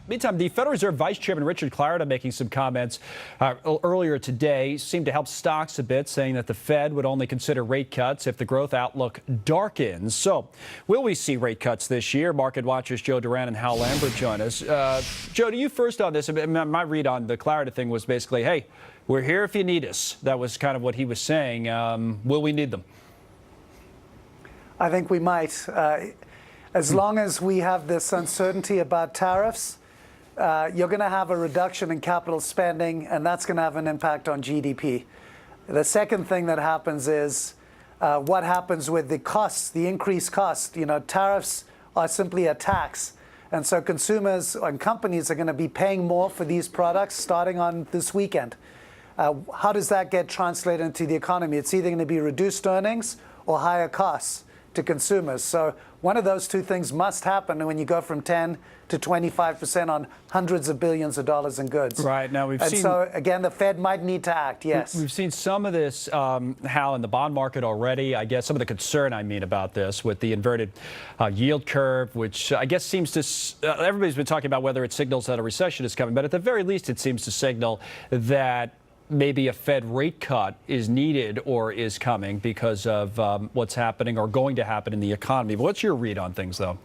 Meantime, the Federal Reserve Vice Chairman Richard Clarida making some comments earlier today seemed to help stocks a bit, saying that the Fed would only consider rate cuts if the growth outlook darkens. So will we see rate cuts this year? Market watchers Joe Duran and Hal Lambert join us. Joe, to you first on this. My read on the Clarida thing was basically, hey, we're here if you need us. That was kind of what he was saying. Will we need them? I think we might. As long as we have this uncertainty about tariffs, you're going to have a reduction in capital spending, and that's going to have an impact on GDP. The second thing that happens is what happens with the costs, the increased cost. You know, tariffs are simply a tax. And so consumers and companies are going to be paying more for these products starting on this weekend. How does that get translated into the economy? It's either going to be reduced earnings or higher costs to consumers. So one of those two things must happen when you go from 10 to 25% on hundreds of billions of dollars in goods. Right. Now we've seen. So again, the Fed might need to act. Yes. We've seen some of this, Hal, in the bond market already. I guess some of the concern, about this with the inverted yield curve, which I guess seems to. Everybody's been talking about whether it signals that a recession is coming, but at the very least, it seems to signal that maybe a Fed rate cut is needed or is coming because of what's happening or going to happen in the economy. What's your read on things, though?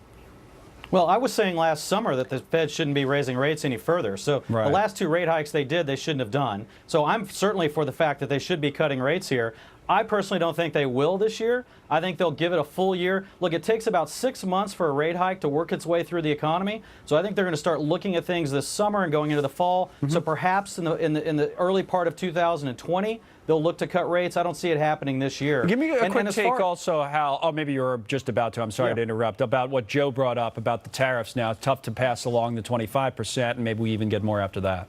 Well, I was saying last summer that the Fed shouldn't be raising rates any further. So right. The last two rate hikes they did, they shouldn't have done. So I'm certainly for the fact that they should be cutting rates here. I personally don't think they will this year. I think they'll give it a full year. Look, it takes about 6 months for a rate hike to work its way through the economy. So I think they're going to start looking at things this summer and going into the fall. So perhaps in the early part of 2020, they'll look to cut rates. I don't see it happening this year. Give me a quick take also, Hal. Oh, maybe you're just about to. I'm sorry to interrupt. About what Joe brought up about the tariffs now. It's tough to pass along the 25%, and maybe we even get more after that.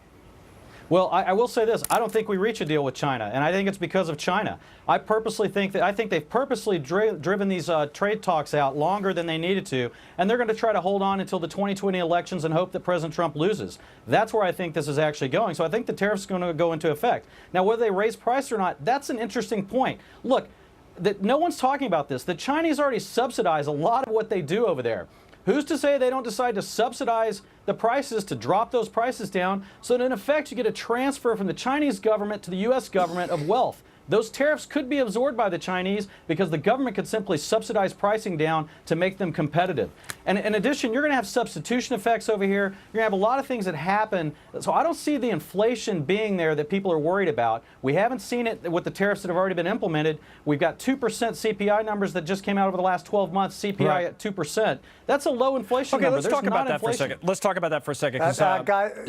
Well, I will say this. I don't think we reach a deal with China, and I think it's because of China. I think they've purposely driven these trade talks out longer than they needed to, and they're going to try to hold on until the 2020 elections and hope that President Trump loses. That's where I think this is actually going. So I think the tariffs are going to go into effect. Now, whether they raise price or not, that's an interesting point. Look, no one's talking about this. The Chinese already subsidize a lot of what they do over there. Who's to say they don't decide to subsidize the prices, to drop those prices down, so that in effect you get a transfer from the Chinese government to the U.S. government of wealth? Those tariffs could be absorbed by the Chinese because the government could simply subsidize pricing down to make them competitive. And in addition, you're going to have substitution effects over here. You're going to have a lot of things that happen. So I don't see the inflation being there that people are worried about. We haven't seen it with the tariffs that have already been implemented. We've got 2% CPI numbers that just came out over the last 12 months, CPI at 2%. That's a low inflation number. Let's talk about that for a second. Let's talk about that for a second.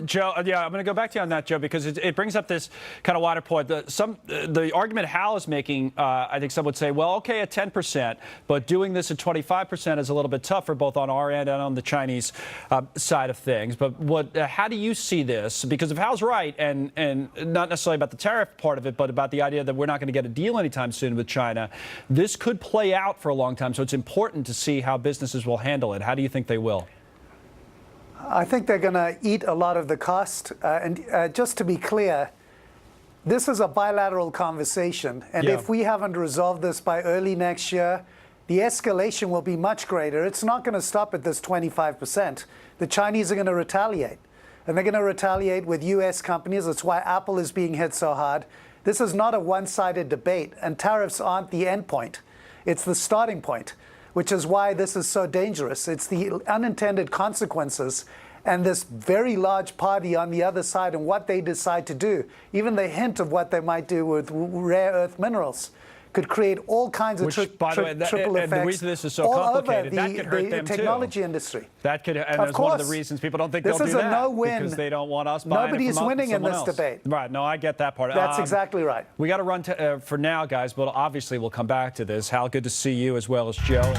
Joe, I'm going to go back to you on that, Joe, because it brings up this kind of wider point. The argument Hal is making, I think some would say, well, okay, at 10%, but doing this at 25% is a little bit tougher, both on our end and on the Chinese side of things. But how do you see this? Because if Hal's right, and not necessarily about the tariff part of it, but about the idea that we're not going to get a deal anytime soon with China, this could play out for a long time. So it's important to see how businesses will handle it. How do you think they will? I think they're going to eat a lot of the cost. Just to be clear, this is a bilateral conversation, and if we haven't resolved this by early next year, the escalation will be much greater. It's not going to stop at this 25%. The Chinese are going to retaliate, and they're going to retaliate with U.S. companies. That's why Apple is being hit so hard. This is not a one-sided debate, and tariffs aren't the end point. It's the starting point, which is why this is so dangerous. It's the unintended consequences and this very large party on the other side and what they decide to do, even the hint of what they might do with rare earth minerals, could create all kinds of triple effects. And the reason this is so complicated, that could hurt them too. The technology industry. That could, and that's one of the reasons people don't think they'll do that. This is a no-win. Because they don't want us buying Nobody's it from winning in this else. debate. Right. No, I get that part. That's exactly right. We got to run for now, guys, but obviously we'll come back to this. Hal, good to see you as well as Joe.